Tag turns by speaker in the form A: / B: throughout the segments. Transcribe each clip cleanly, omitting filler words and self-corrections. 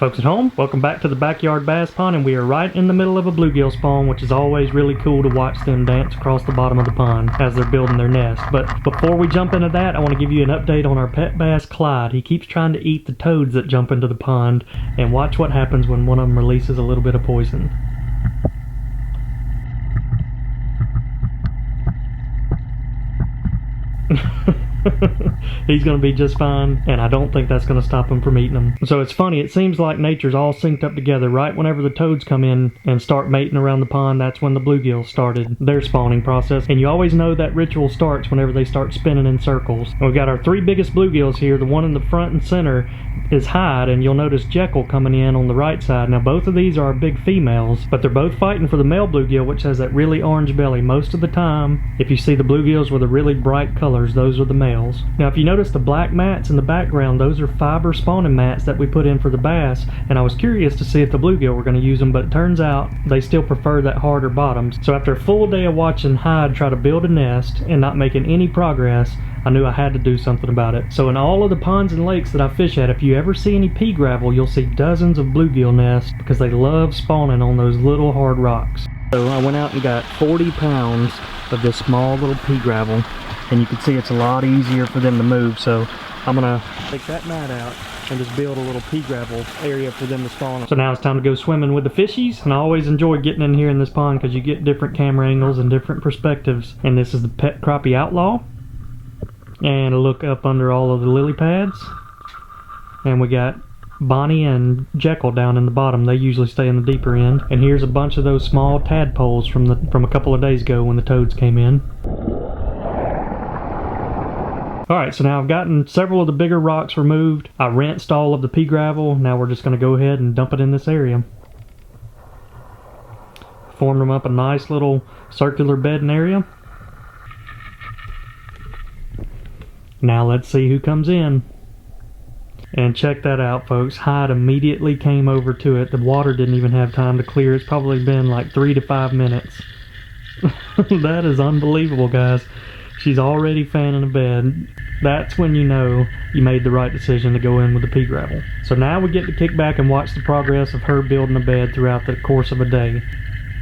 A: Folks at home, welcome back to the backyard bass pond, and we are right in the middle of a bluegill spawn, which is always really cool to watch them dance across the bottom of the pond as they're building their nest. But before we jump into that, I want to give you an update on our pet bass, Clyde. He keeps trying to eat the toads that jump into the pond, and watch what happens when one of them releases a little bit of poison. He's going to be just fine, and I don't think that's going to stop him from eating them. So it's funny, it seems like nature's all synced up together. Right whenever the toads come in and start mating around the pond, that's when the bluegills started their spawning process. And you always know that ritual starts whenever they start spinning in circles. We've got our three biggest bluegills here. The one in the front and center is Hyde, and you'll notice Jekyll coming in on the right side. Now both of these are big females, but they're both fighting for the male bluegill, which has that really orange belly. Most of the time, if you see the bluegills with the really bright colors, those are the males. Now if you notice the black mats in the background, those are fiber spawning mats that we put in for the bass, and I was curious to see if the bluegill were going to use them, but it turns out they still prefer that harder bottoms. So after a full day of watching Hyde try to build a nest and not making any progress, I knew I had to do something about it. So in all of the ponds and lakes that I fish at, if you ever see any pea gravel, you'll see dozens of bluegill nests because they love spawning on those little hard rocks. So I went out and got 40 pounds of this small little pea gravel, and you can see it's a lot easier for them to move. So I'm gonna take that mat out and just build a little pea gravel area for them to spawn on. So now it's time to go swimming with the fishies, and I always enjoy getting in here in this pond because you get different camera angles and different perspectives. And this is the Pet Crappie Outlaw. And a look up under all of the lily pads, and we got Bonnie and Jekyll down in the bottom. They usually stay in the deeper end. And here's a bunch of those small tadpoles from a couple of days ago when the toads came in. Alright, so now I've gotten several of the bigger rocks removed. I rinsed all of the pea gravel. Now we're just going to go ahead and dump it in this area. Formed them up a nice little circular bedding area. Now let's see who comes in. And check that out, folks. Hyde immediately came over to it. The water didn't even have time to clear. It's probably been like 3 to 5 minutes. That is unbelievable, guys. She's already fanning a bed. That's when you know you made the right decision to go in with the pea gravel. So now we get to kick back and watch the progress of her building a bed throughout the course of a day.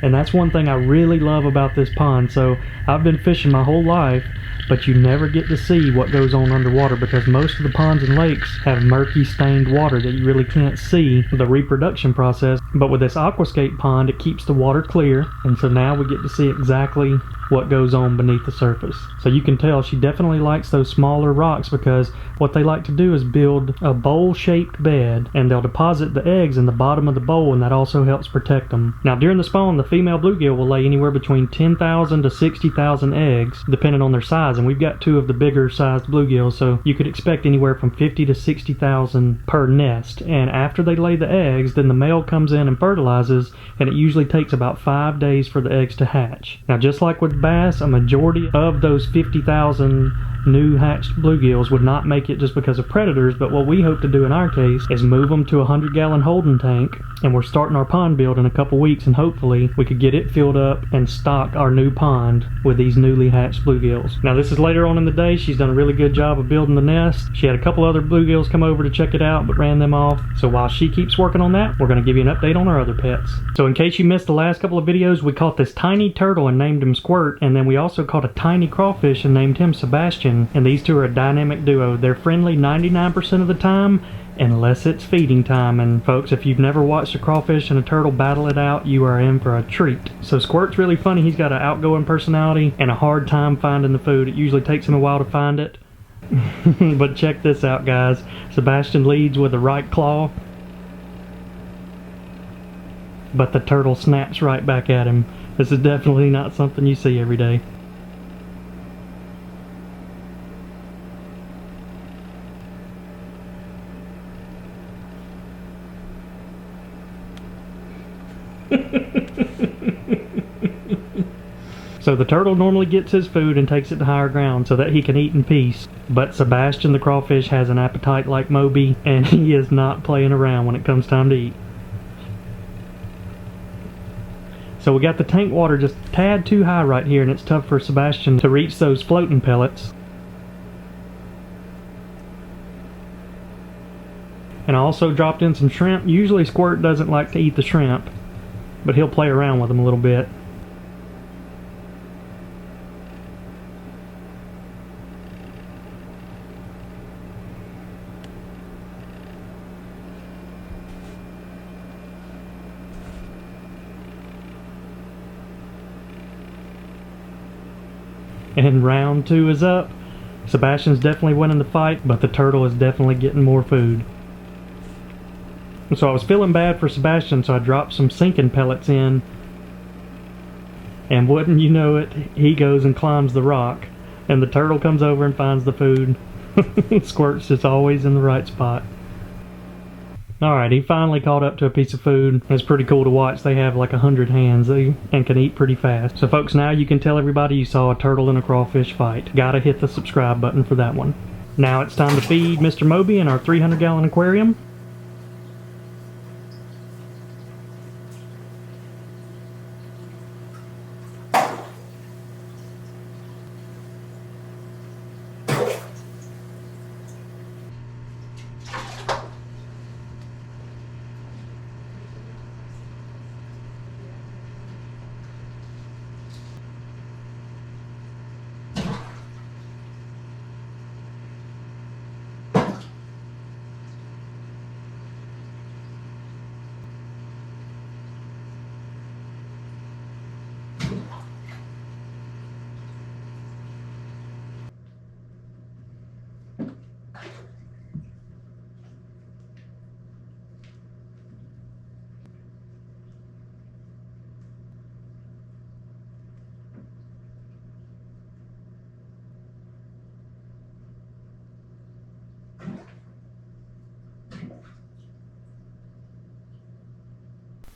A: And that's one thing I really love about this pond. So I've been fishing my whole life, but you never get to see what goes on underwater because most of the ponds and lakes have murky stained water that you really can't see the reproduction process. But with this aquascape pond, it keeps the water clear, and so now we get to see exactly what goes on beneath the surface. So you can tell she definitely likes those smaller rocks because what they like to do is build a bowl-shaped bed, and they'll deposit the eggs in the bottom of the bowl, and that also helps protect them. Now during the spawn, the female bluegill will lay anywhere between 10,000 to 60,000 eggs depending on their size, and we've got two of the bigger sized bluegills, so you could expect anywhere from 50 to 60,000 per nest. And after they lay the eggs, then the male comes in and fertilizes, and it usually takes about 5 days for the eggs to hatch. Now just like with bass, a majority of those 50,000 new hatched bluegills would not make it just because of predators, but what we hope to do in our case is move them to a 100-gallon holding tank, and we're starting our pond build in a couple weeks, and hopefully we could get it filled up and stock our new pond with these newly hatched bluegills. Now this is later on in the day. She's done a really good job of building the nest. She had a couple other bluegills come over to check it out but ran them off. So while she keeps working on that, we're going to give you an update on our other pets. So in case you missed the last couple of videos, we caught this tiny turtle and named him Squirt, and then we also caught a tiny crawfish and named him Sebastian. And these two are a dynamic duo. They're friendly 99% of the time unless it's feeding time. And folks, if you've never watched a crawfish and a turtle battle it out, you are in for a treat. So Squirt's really funny. He's got an outgoing personality and a hard time finding the food. It usually takes him a while to find it. But check this out, guys. Sebastian leads with the right claw, but the turtle snaps right back at him. This is definitely not something you see every day. So the turtle normally gets his food and takes it to higher ground so that he can eat in peace. But Sebastian the crawfish has an appetite like Moby, and he is not playing around when it comes time to eat. So we got the tank water just a tad too high right here, and it's tough for Sebastian to reach those floating pellets. And I also dropped in some shrimp. Usually Squirt doesn't like to eat the shrimp, but he'll play around with them a little bit. And round 2 is up. Sebastian's definitely winning the fight, but the turtle is definitely getting more food. And so I was feeling bad for Sebastian, so I dropped some sinking pellets in. And wouldn't you know it, he goes and climbs the rock. And the turtle comes over and finds the food. Squirt's just always in the right spot. Alright, he finally caught up to a piece of food. It's pretty cool to watch. They have like 100 hands and can eat pretty fast. So folks, now you can tell everybody you saw a turtle and a crawfish fight. Gotta hit the subscribe button for that one. Now it's time to feed Mr. Moby in our 300-gallon aquarium.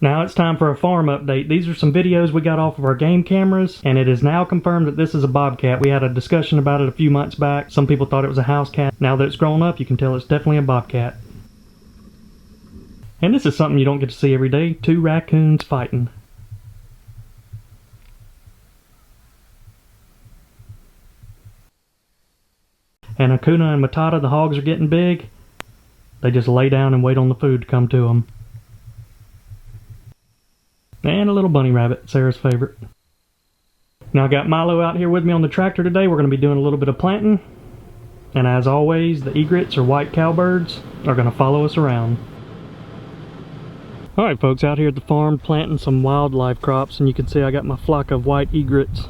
A: Now it's time for a farm update. These are some videos we got off of our game cameras, and it is now confirmed that this is a bobcat. We had a discussion about it a few months back. Some people thought it was a house cat. Now that it's grown up, you can tell it's definitely a bobcat. And this is something you don't get to see every day. 2 raccoons fighting. And Akuna and Matata, the hogs, are getting big. They just lay down and wait on the food to come to them. And a little bunny rabbit, Sarah's favorite. Now I got Milo out here with me on the tractor today. We're going to be doing a little bit of planting. And as always, the egrets, or white cowbirds, are going to follow us around. Alright folks, out here at the farm planting some wildlife crops, and you can see I got my flock of white egrets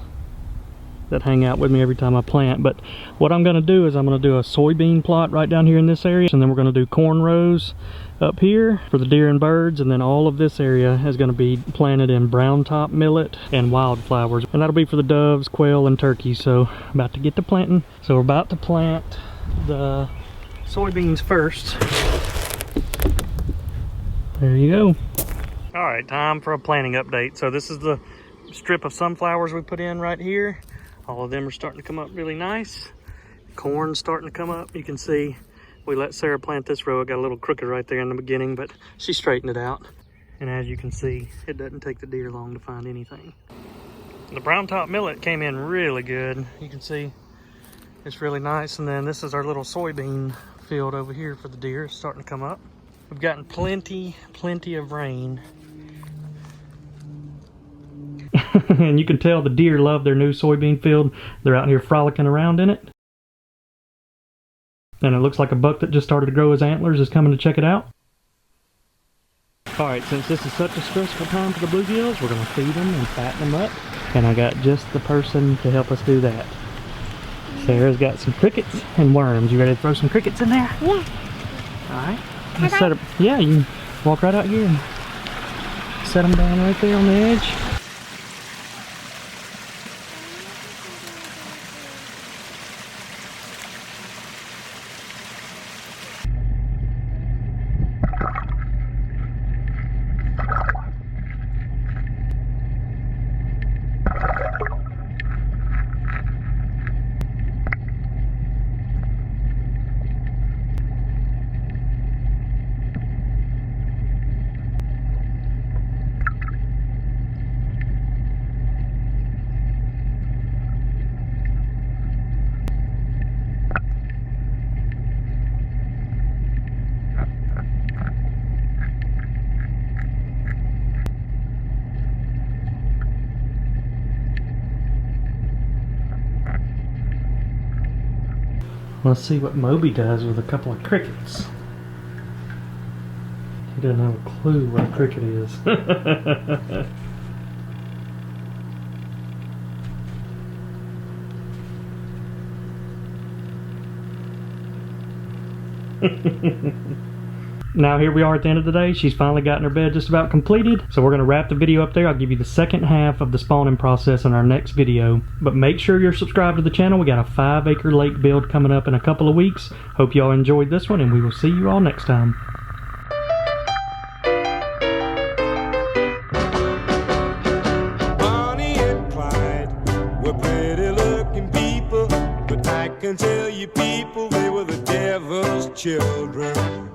A: that hang out with me every time I plant. But what I'm going to do is I'm going to do a soybean plot right down here in this area, and then we're going to do corn rows up here for the deer and birds, and then all of this area is going to be planted in brown top millet and wildflowers, and that'll be for the doves, quail, and turkeys. So about to get to planting. So we're about to plant the soybeans first. There you go. All right, time for a planting update. So this is the strip of sunflowers we put in right here. All of them are starting to come up really nice. Corn's starting to come up. You can see we let Sarah plant this row. It got a little crooked right there in the beginning, but she straightened it out. And as you can see, it doesn't take the deer long to find anything. The brown top millet came in really good. You can see it's really nice. And then this is our little soybean field over here for the deer. It's starting to come up. We've gotten plenty of rain. And you can tell the deer love their new soybean field. They're out here frolicking around in it. And it looks like a buck that just started to grow his antlers is coming to check it out. Alright, since this is such a stressful time for the bluegills, we're going to feed them and fatten them up. And I got just the person to help us do that. Sarah's got some crickets and worms. You ready to throw some crickets in there?
B: Yeah.
A: Alright. Set up. Yeah, you can walk right out here and set them down right there on the edge. Let's see what Moby does with a couple of crickets. He doesn't have a clue what a cricket is. Now here we are at the end of the day. She's finally gotten her bed just about completed. So we're going to wrap the video up there. I'll give you the second half of the spawning process in our next video. But make sure you're subscribed to the channel. We got a 5-acre lake build coming up in a couple of weeks. Hope y'all enjoyed this one, and we will see you all next time.
B: Bonnie and Clyde were pretty looking people, but I can tell you people, they were the devil's children.